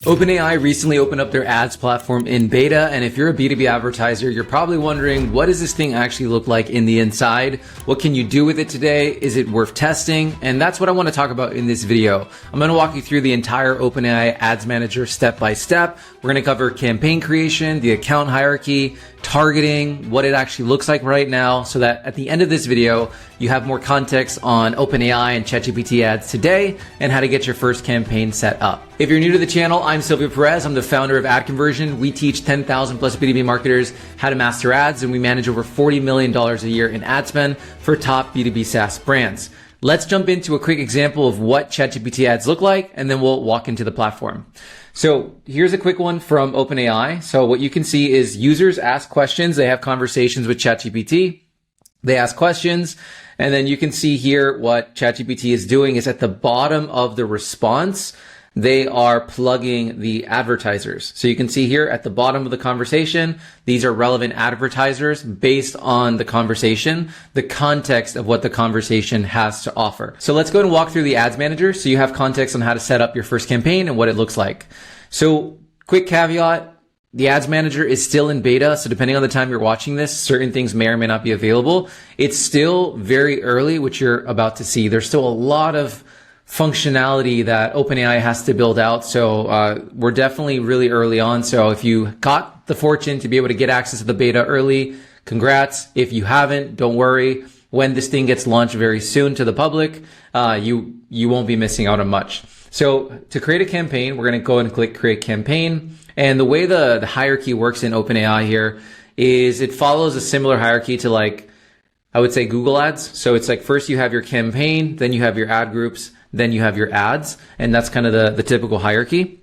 OpenAI recently opened up their ads platform in beta, and if you're a B2B advertiser, you're probably wondering, what does this thing actually look like in the inside? What can you do with it today? Is it worth testing? And that's what I want to talk about in this video. I'm going to walk you through the entire OpenAI Ads Manager step by step. We're going to cover campaign creation, the account hierarchy, targeting, what it actually looks like right now, so that at the end of this video, you have more context on OpenAI and ChatGPT ads today and how to get your first campaign set up. If you're new to the channel, I'm Silvio Perez. I'm the founder of AdConversion. We teach 10,000 plus B2B marketers how to master ads, and we manage over $40 million a year in ad spend for top B2B SaaS brands. Let's jump into a quick example of what ChatGPT ads look like, and then we'll walk into the platform. So here's a quick one from OpenAI. So what you can see is users ask questions. They have conversations with ChatGPT. They ask questions. And then you can see here what ChatGPT is doing is at the bottom of the response, they are plugging the advertisers. So you can see here at the bottom of the conversation, these are relevant advertisers based on the conversation, the context of what the conversation has to offer. So let's go and walk through the ads manager so you have context on how to set up your first campaign and what it looks like. So quick caveat, the ads manager is still in beta. So depending on the time you're watching this, certain things may or may not be available. It's still very early, which you're about to see. There's still a lot of functionality that OpenAI has to build out. So we're definitely really early on. So if you got the fortune to be able to get access to the beta early, congrats. If you haven't, don't worry. When this thing gets launched very soon to the public, you won't be missing out on much. So to create a campaign, we're going to go and click create campaign. And the way the hierarchy works in OpenAI here is it follows a similar hierarchy to, like, I would say Google ads. So it's like first you have your campaign, then you have your ad groups, then you have your ads. And that's kind of the typical hierarchy.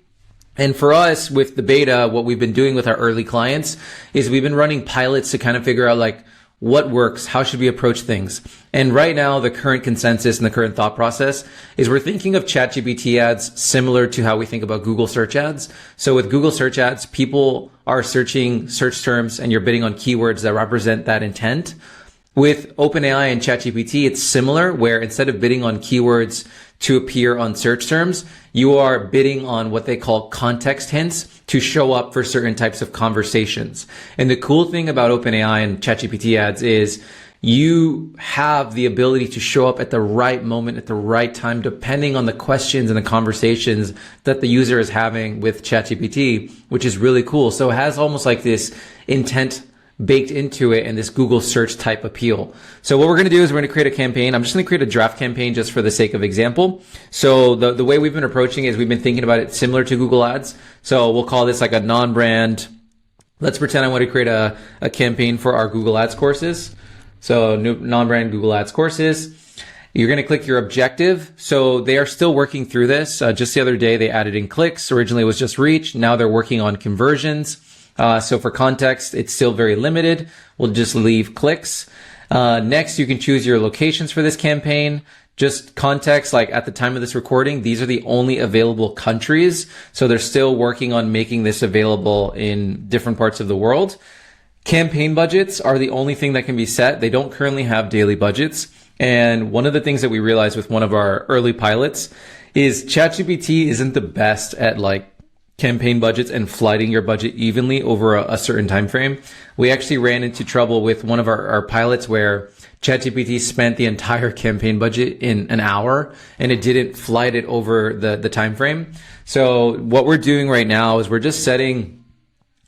And for us with the beta, what we've been doing with our early clients is we've been running pilots to kind of figure out, like, what works? How should we approach things? And right now, the current consensus and the current thought process is we're thinking of ChatGPT ads similar to how we think about Google search ads. So with Google search ads, people are searching search terms and you're bidding on keywords that represent that intent. With OpenAI and ChatGPT, it's similar, where instead of bidding on keywords to appear on search terms, you are bidding on what they call context hints to show up for certain types of conversations. And the cool thing about OpenAI and ChatGPT ads is you have the ability to show up at the right moment, at the right time, depending on the questions and the conversations that the user is having with ChatGPT, which is really cool. So it has almost like this intent baked into it and this Google search type appeal. So what we're going to do is we're going to create a campaign. I'm just going to create a draft campaign just for the sake of example. So the way we've been approaching it is we've been thinking about it similar to Google ads. So we'll call this like a non-brand. Let's pretend I want to create a campaign for our Google ads courses. So non-brand Google ads courses. You're going to click your objective. So they are still working through this. Just the other day, they added in clicks. Originally it was just reach. Now they're working on conversions. So for context, it's still very limited. We'll just leave clicks. Next, you can choose your locations for this campaign. Just context, like at the time of this recording, these are the only available countries. So they're still working on making this available in different parts of the world. Campaign budgets are the only thing that can be set. They don't currently have daily budgets. And one of the things that we realized with one of our early pilots is ChatGPT isn't the best at, like, campaign budgets and flighting your budget evenly over a certain time frame. We actually ran into trouble with one of our pilots where ChatGPT spent the entire campaign budget in an hour and it didn't flight it over the time frame. So what we're doing right now is we're just setting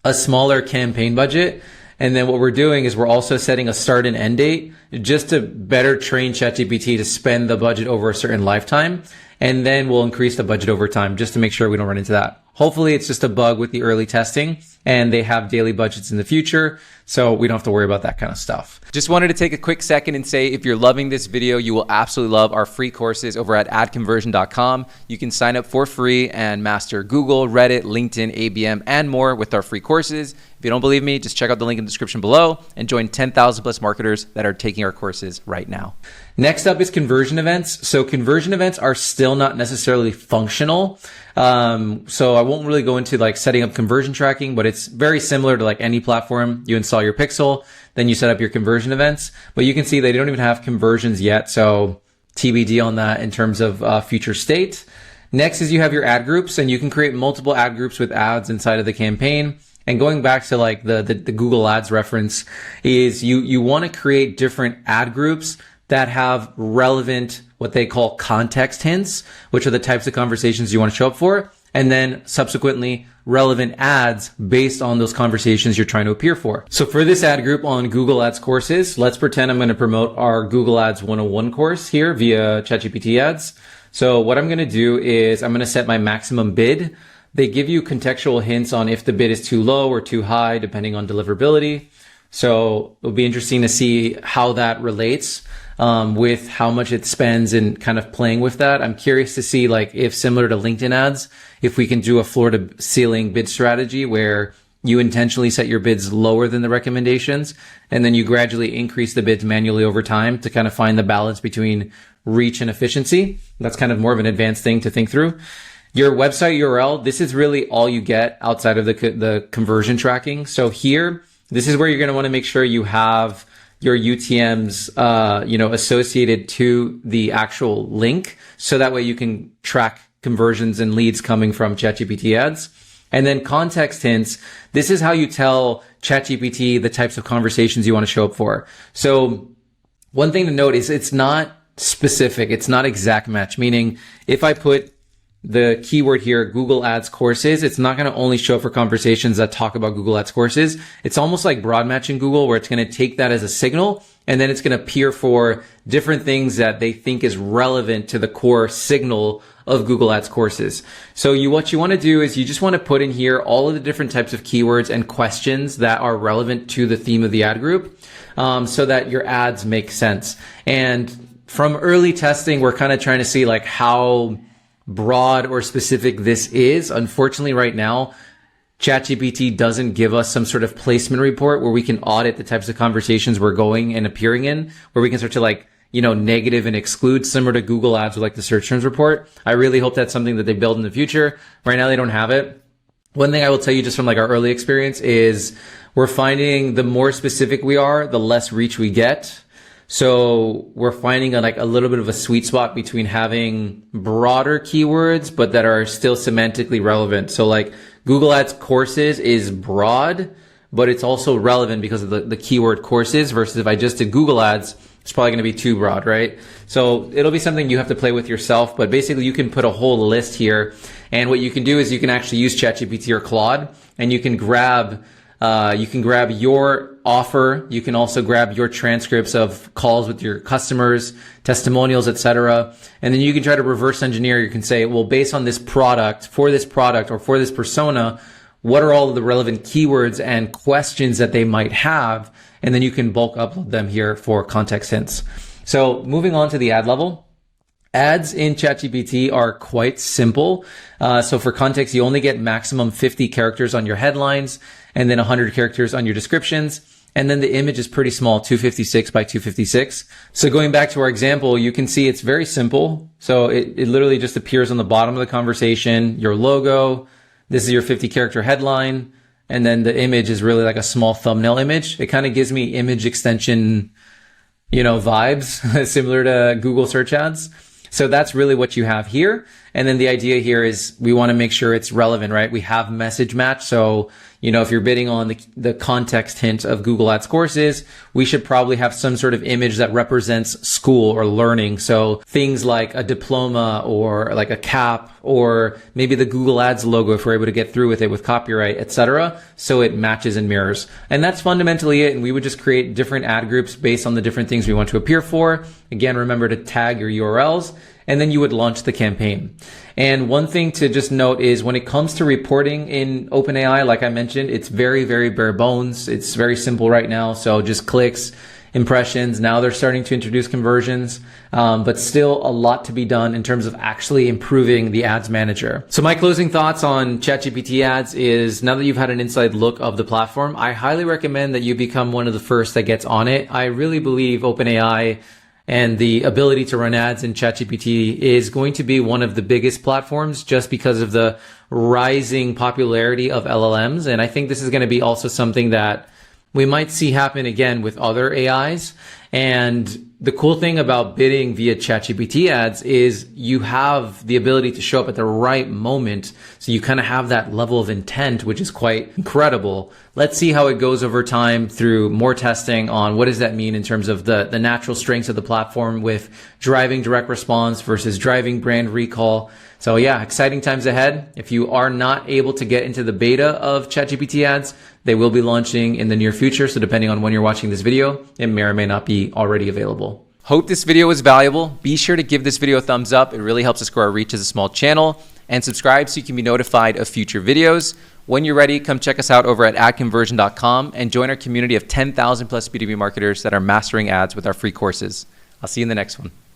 a smaller campaign budget. And then what we're doing is we're also setting a start and end date just to better train ChatGPT to spend the budget over a certain lifetime. And then we'll increase the budget over time just to make sure we don't run into that. Hopefully it's just a bug with the early testing and they have daily budgets in the future, so we don't have to worry about that kind of stuff. Just wanted to take a quick second and say, if you're loving this video, you will absolutely love our free courses over at AdConversion.com. You can sign up for free and master Google, Reddit, LinkedIn, ABM, and more with our free courses. If you don't believe me, just check out the link in the description below and join 10,000 plus marketers that are taking our courses right now. Next up is conversion events. So conversion events are still not necessarily functional. So I won't really go into like setting up conversion tracking, but it's very similar to like any platform. You install your pixel, then you set up your conversion events, but you can see they don't even have conversions yet. So TBD on that in terms of future state. Next is you have your ad groups, and you can create multiple ad groups with ads inside of the campaign. And going back to like the Google Ads reference is you want to create different ad groups that have relevant, what they call context hints, which are the types of conversations you want to show up for. And then subsequently relevant ads based on those conversations you're trying to appear for. So for this ad group on Google Ads courses, let's pretend I'm going to promote our Google Ads 101 course here via ChatGPT ads. So what I'm going to do is I'm going to set my maximum bid. They give you contextual hints on if the bid is too low or too high, depending on deliverability. So it'll be interesting to see how that relates with how much it spends and kind of playing with that. I'm curious to see, like, if similar to LinkedIn ads, if we can do a floor to ceiling bid strategy where you intentionally set your bids lower than the recommendations, and then you gradually increase the bids manually over time to kind of find the balance between reach and efficiency. That's kind of more of an advanced thing to think through. Your website URL, this is really all you get outside of the conversion tracking. So here, this is where you're going to want to make sure you have your UTMs, associated to the actual link. So that way you can track conversions and leads coming from ChatGPT ads. And then context hints. This is how you tell ChatGPT the types of conversations you want to show up for. So one thing to note is it's not specific. It's not exact match, meaning if I put the keyword here, Google Ads courses, it's not going to only show up for conversations that talk about Google Ads courses. It's almost like broad matching Google, where it's going to take that as a signal, and then it's going to appear for different things that they think is relevant to the core signal of Google Ads courses. So what you want to do is you just want to put in here all of the different types of keywords and questions that are relevant to the theme of the ad group, so that your ads make sense. And from early testing, we're kind of trying to see like how broad or specific this is. Unfortunately, right now, ChatGPT doesn't give us some sort of placement report where we can audit the types of conversations we're going and appearing in, where we can start to negative and exclude, similar to Google Ads with like the search terms report. I really hope that's something that they build in the future. Right now, they don't have it. One thing I will tell you just from like our early experience is we're finding the more specific we are, the less reach we get. So we're finding a little bit of a sweet spot between having broader keywords, but that are still semantically relevant. So like Google Ads courses is broad, but it's also relevant because of the keyword courses, versus if I just did Google Ads, it's probably going to be too broad, right? So it'll be something you have to play with yourself, but basically you can put a whole list here. And what you can do is you can actually use ChatGPT or Claude, and you can grab your offer. You can also grab your transcripts of calls with your customers, testimonials, etc. And then you can try to reverse engineer. You can say, well, based on this product, or for this persona, what are all of the relevant keywords and questions that they might have? And then you can bulk upload them here for context hints. So moving on to the ad level. Ads in ChatGPT are quite simple. So for context, you only get maximum 50 characters on your headlines and then 100 characters on your descriptions. And then the image is pretty small, 256 by 256. So going back to our example, you can see it's very simple. So it literally just appears on the bottom of the conversation, your logo. This is your 50 character headline. And then the image is really like a small thumbnail image. It kind of gives me image extension, vibes, similar to Google search ads. So that's really what you have here. And then the idea here is we want to make sure it's relevant, right? We have message match. So, if you're bidding on the context hint of Google Ads courses, we should probably have some sort of image that represents school or learning. So things like a diploma or like a cap, or maybe the Google Ads logo if we're able to get through with it with copyright, etc. So it matches and mirrors. And that's fundamentally it. And we would just create different ad groups based on the different things we want to appear for. Again, remember to tag your URLs, and then you would launch the campaign. And one thing to just note is when it comes to reporting in OpenAI, like I mentioned, it's very, very bare bones. It's very simple right now. So just clicks, impressions. Now they're starting to introduce conversions, but still a lot to be done in terms of actually improving the ads manager. So my closing thoughts on ChatGPT ads is, now that you've had an inside look of the platform, I highly recommend that you become one of the first that gets on it. I really believe OpenAI and the ability to run ads in ChatGPT is going to be one of the biggest platforms, just because of the rising popularity of LLMs. And I think this is going to be also something that we might see happen again with other AIs. And The cool thing about bidding via ChatGPT ads is you have the ability to show up at the right moment. So you kind of have that level of intent, which is quite incredible. Let's see how it goes over time through more testing on what does that mean in terms of the natural strengths of the platform with driving direct response versus driving brand recall. So yeah, exciting times ahead. If you are not able to get into the beta of ChatGPT ads, they will be launching in the near future. So depending on when you're watching this video, it may or may not be already available. Hope this video was valuable. Be sure to give this video a thumbs up. It really helps us grow our reach as a small channel, and subscribe so you can be notified of future videos. When you're ready, come check us out over at AdConversion.com and join our community of 10,000 plus B2B marketers that are mastering ads with our free courses. I'll see you in the next one.